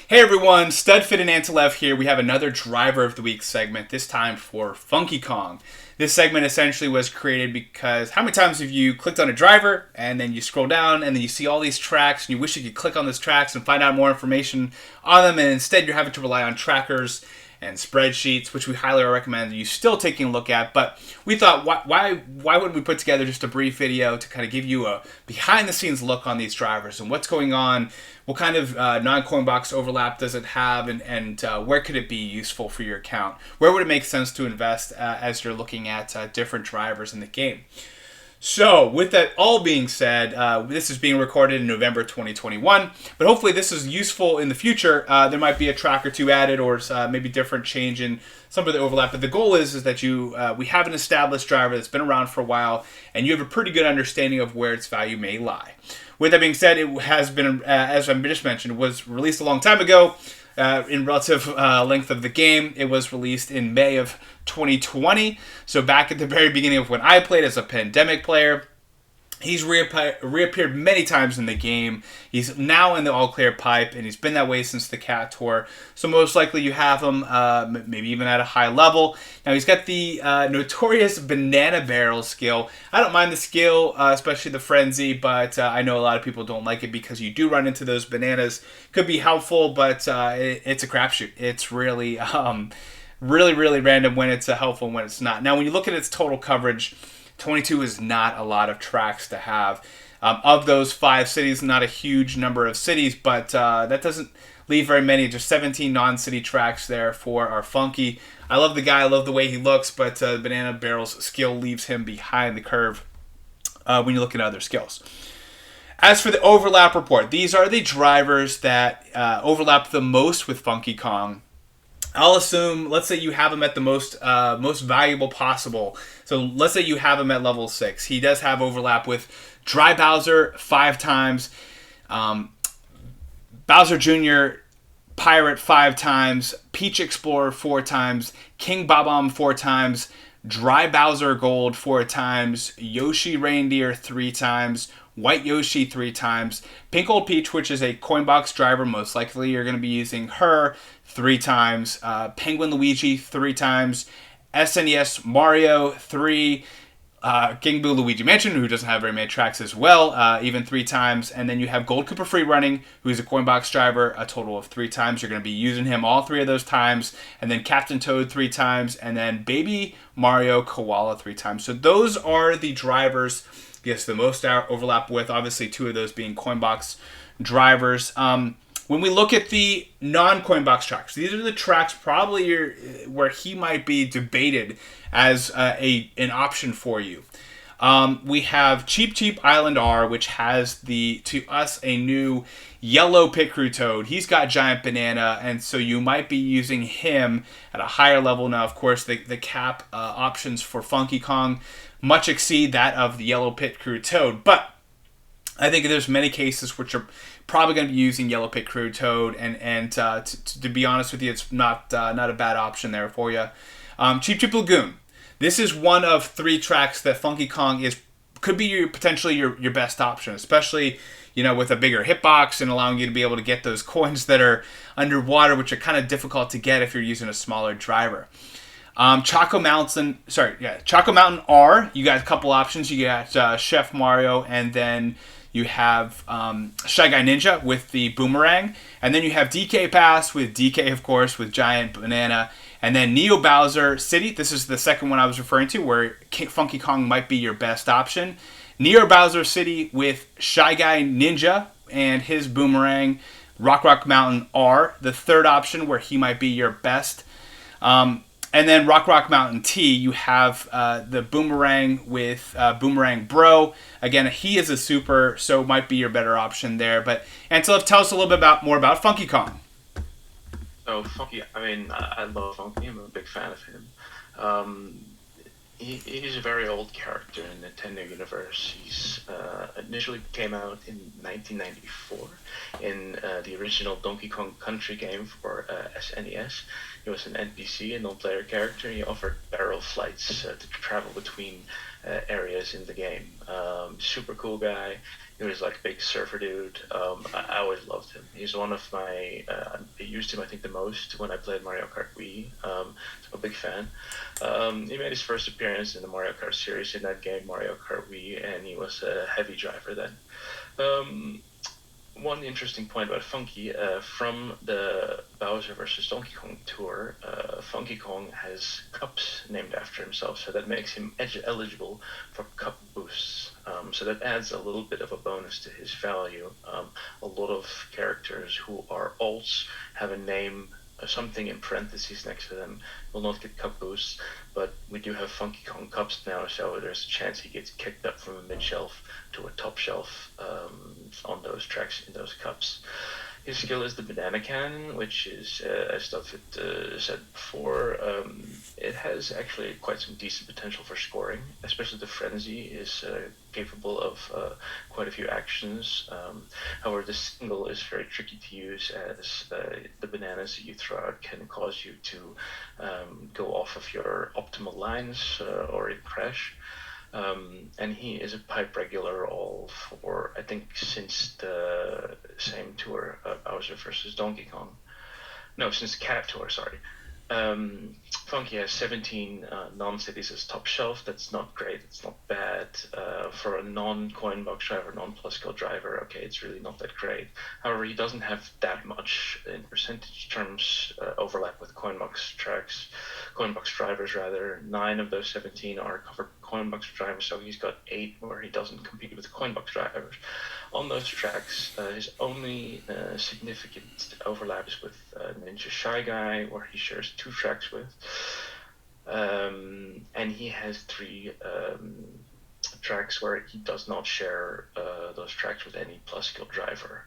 Hey everyone, Studfit and Antilev here. We have another Driver of the Week segment, this time for Funky Kong. This segment essentially was created because how many times have you clicked on a driver and then you scroll down and then you see all these tracks and you wish you could click on those tracks and find out more information on them, and instead you're having to rely on trackers and spreadsheets, which we highly recommend you still taking a look at. But we thought, why wouldn't we put together just a brief video to kind of give you a behind-the-scenes look on these drivers and what's going on, what kind of non-Coinbox overlap does it have, and where could it be useful for your account? Where would it make sense to invest as you're looking at different drivers in the game? So, with that all being said, this is being recorded in November 2021, but hopefully this is useful in the future. There might be a track or two added, or maybe different change in some of the overlap. But the goal is that we have an established driver that's been around for a while, and you have a pretty good understanding of where its value may lie. With that being said, it has been, as I just mentioned, was released a long time ago. In relative length of the game, it was released in May of 2020. So back at the very beginning of when I played as a pandemic player. He's reappeared many times in the game. He's now in the all-clear pipe, and he's been that way since the Cat Tour. So most likely you have him, maybe even at a high level. Now he's got the notorious banana barrel skill. I don't mind the skill, especially the frenzy, but I know a lot of people don't like it because you do run into those bananas. Could be helpful, but it's a crapshoot. It's really, really random when it's helpful and when it's not. Now when you look at its total coverage, 22 is not a lot of tracks to have. Of those 5 cities, not a huge number of cities, but that doesn't leave very many. Just 17 non-city tracks there for our Funky. I love the guy, I love the way he looks, but Banana Barrel's skill leaves him behind the curve when you look at other skills. As for the overlap report, these are the drivers that overlap the most with Funky Kong. I'll assume, let's say you have him at the most valuable possible. So let's say you have him at level 6. He does have overlap with Dry Bowser 5 times, Bowser Jr. Pirate 5 times, Peach Explorer 4 times, King Bob-omb 4 times, Dry Bowser Gold 4 times, Yoshi Reindeer 3 times, White Yoshi 3 times, Pink Old Peach, which is a Coinbox driver, most likely you're going to be using her 3 times, Penguin Luigi 3 times, SNES Mario 3, King Boo Luigi Mansion, who doesn't have very many tracks as well, even 3 times, and then you have Gold Koopa Free Running, who's a Coinbox driver, a total of 3 times. You're going to be using him all 3 of those times, and then Captain Toad 3 times, and then Baby Mario Koala 3 times. So those are the drivers yes, the most overlap with, obviously 2 of those being Coinbox drivers. When we look at the non-Coinbox tracks, these are the tracks probably where he might be debated as an option for you. We have Cheep Island R, which has to us a new yellow Pit Crew Toad. He's got Giant Banana, and so you might be using him at a higher level. Now, of course, the cap options for Funky Kong much exceed that of the yellow Pit Crew Toad, but I think there's many cases which are probably going to be using yellow Pit Crew Toad, and to be honest with you, it's not a bad option there for you. Cheep Lagoon. This is one of 3 tracks that Funky Kong could be potentially your best option, especially with a bigger hitbox and allowing you to be able to get those coins that are underwater, which are kind of difficult to get if you're using a smaller driver. Choco Mountain R. You got a couple options. You got Chef Mario, and then you have Shy Guy Ninja with the Boomerang, and then you have DK Pass with DK, of course, with Giant Banana, and then Neo Bowser City. This is the second one I was referring to, where Funky Kong might be your best option. Neo Bowser City with Shy Guy Ninja and his Boomerang. Rock Mountain R, the third option, where he might be your best. And then Rock Mountain T, you have the Boomerang with Boomerang Bro. Again, he is a super, so might be your better option there. But Antilev, tell us a little bit more about Funky Kong. So Funky, I love Funky. I'm a big fan of him. He's a very old character in the Nintendo universe. He's initially came out in 1994 in the original Donkey Kong Country game for SNES. He was an NPC, a non-player character. He offered barrel flights to travel between areas in the game. Super cool guy. He was like a big surfer dude. I always loved him. He's one of my. I used him, I think, the most when I played Mario Kart Wii. So a big fan. He made his first appearance in the Mario Kart series in that game, Mario Kart Wii, and he was a heavy driver then. Um, One interesting point about Funky, from the Bowser versus Donkey Kong tour, Funky Kong has cups named after himself, so that makes him eligible for cup boosts. So that adds a little bit of a bonus to his value. A lot of characters who are alts have a name, something in parentheses next to them, will not get cup boosts, but we do have Funky Kong cups now, so there's a chance he gets kicked up from a mid shelf to a top shelf on those tracks in those cups. His skill is the banana cannon, which is, as Studfit said before, it has actually quite some decent potential for scoring, especially the frenzy is capable of quite a few actions. However, the single is very tricky to use, as the bananas that you throw out can cause you to go off of your optimal lines or in crash. And he is a pipe regular all for, I think, since the same tour, Bowser versus Donkey Kong. No, since the Cat Tour, sorry. Funky has 17 non-cities as top shelf. That's not great. It's not bad. For a non-coin box driver, non-plus skill driver, okay, it's really not that great. However, he doesn't have that much in percentage terms overlap with coin box tracks, coin box drivers rather. 9 of those 17 are covered coin box drivers, so he's got 8 where he doesn't compete with coin box drivers. On those tracks, his only significant overlap is with Ninja Shy Guy, where he shares 2 tracks with. And he has 3 tracks where he does not share those tracks with any plus skill driver.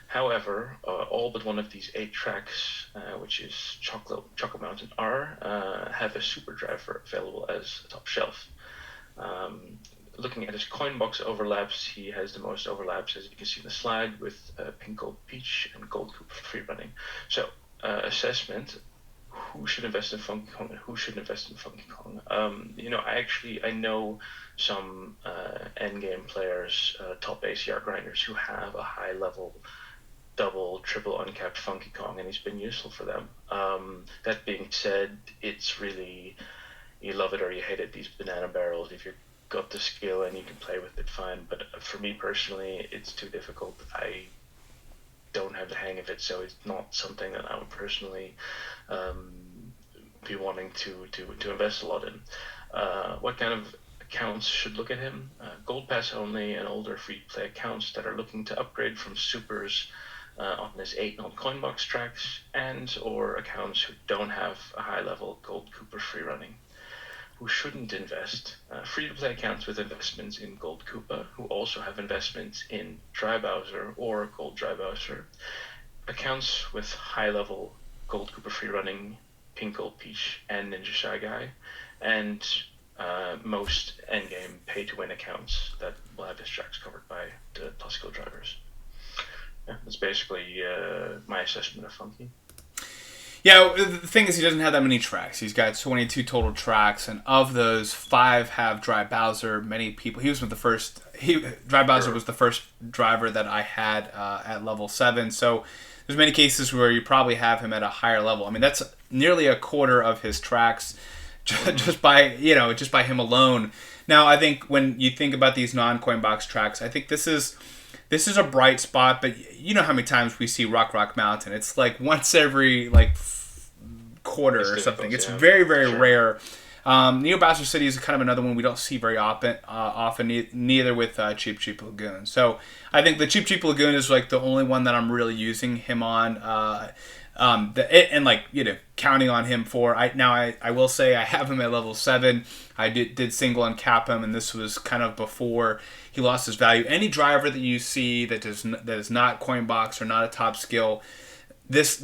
However, all but one of these 8 tracks, which is Chocolate Mountain R, have a super driver available as a top shelf. Looking at his coin box overlaps, he has the most overlaps, as you can see in the slide, with Pink Gold Peach and Gold Cooper free running. So, assessment: who should invest in Funky Kong and who should invest in Funky Kong? I know some endgame players, top ACR grinders, who have a high level double, triple uncapped Funky Kong, and he's been useful for them. That being said, it's really, you love it or you hate it, these banana barrels. If you've got the skill and you can play with it, fine. But for me personally, it's too difficult. I don't have the hang of it, so it's not something that I would personally be wanting to invest a lot in. What kind of accounts should look at him? Gold Pass only and older free-to-play accounts that are looking to upgrade from supers on his 8 non-coin box tracks, and or accounts who don't have a high-level Gold Cooper free running. Who shouldn't invest? Free-to-play accounts with investments in Gold Koopa, who also have investments in Dry Bowser or Gold Dry Bowser. Accounts with high-level Gold Koopa free running, Pink Gold Peach, and Ninja Shy Guy, and most endgame pay-to-win accounts that will have his tracks covered by the plus skill drivers. Yeah, that's basically my assessment of Funky. Yeah, the thing is, he doesn't have that many tracks. He's got 22 total tracks, and of those, 5 have Dry Bowser. Many people, he was with the first. Dry Bowser was the first driver that I had at level 7. So there's many cases where you probably have him at a higher level. I mean, that's nearly a quarter of his tracks, just by him alone. Now, I think when you think about these non-coin box tracks, I think this is a bright spot, but you know how many times we see Rock Mountain. It's like once every quarter or something. It's very, very rare. Neo Bowser City is kind of another one we don't see very often, neither with Cheap Lagoon. So I think the Cheap Lagoon is like the only one that I'm really using him on. Counting on him for. I will say I have him at level 7. I did single uncap him, and this was kind of before he lost his value. Any driver that you see that is not coin box or not a top skill, this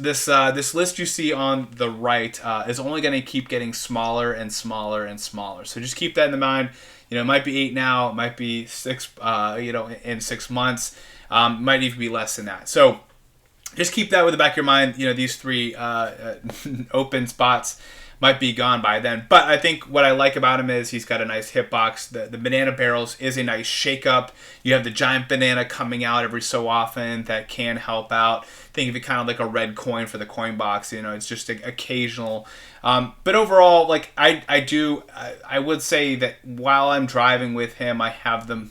list you see on the right is only going to keep getting smaller and smaller and smaller. So just keep that in mind. It might be 8 now, it might be 6. In 6 months, might even be less than that. So just keep that with the back of your mind. These 3 open spots. might be gone by then. But I think what I like about him is he's got a nice hitbox. The banana barrels is a nice shake-up. You have the giant banana coming out every so often that can help out. Think of it kind of like a red coin for the coin box. It's just occasional. But overall, like I would say that while I'm driving with him, I have the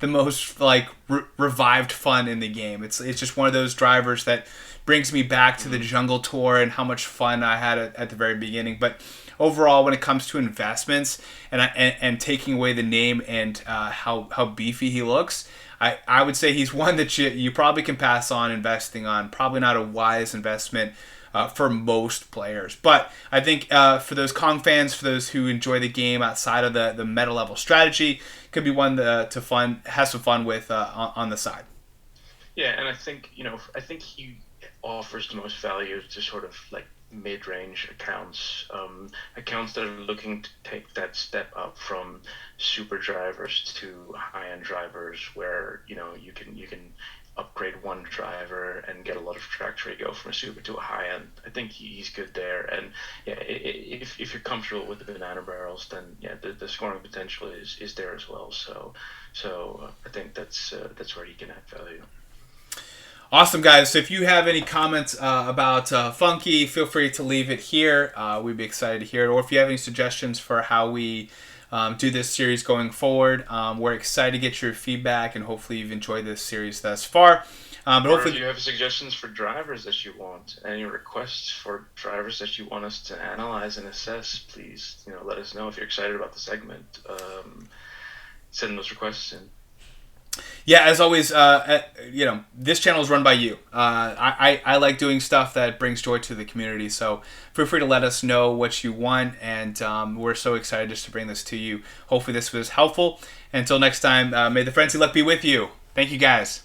most like revived fun in the game. It's just one of those drivers that brings me back to the jungle tour and how much fun I had at the very beginning. But overall, when it comes to investments and taking away the name and how beefy he looks, I would say he's one that you probably can pass on investing on. Probably not a wise investment for most players. But I think for those Kong fans, for those who enjoy the game outside of the meta level strategy, could be one to have some fun with on the side. Yeah, and I think he offers the most value to sort of like mid-range accounts that are looking to take that step up from super drivers to high-end drivers, where you can upgrade one driver and get a lot of trajectory, go from a super to a high end. I think he's good there, and yeah, if you're comfortable with the banana barrels, then yeah, the scoring potential is there as well. So I think that's where he can add value. Awesome, guys. So if you have any comments about Funky, feel free to leave it here. We'd be excited to hear it. Or if you have any suggestions for how we do this series going forward, we're excited to get your feedback, and hopefully you've enjoyed this series thus far. But Or hopefully, if you have suggestions for drivers that you want, any requests for drivers that you want us to analyze and assess, please let us know. If you're excited about the segment, send those requests in. yeah, as always, this channel is run by you. I like doing stuff that brings joy to the community, so feel free to let us know what you want, and we're so excited just to bring this to you. Hopefully this was helpful. Until next time, may the frenzy luck be with you. Thank you, guys.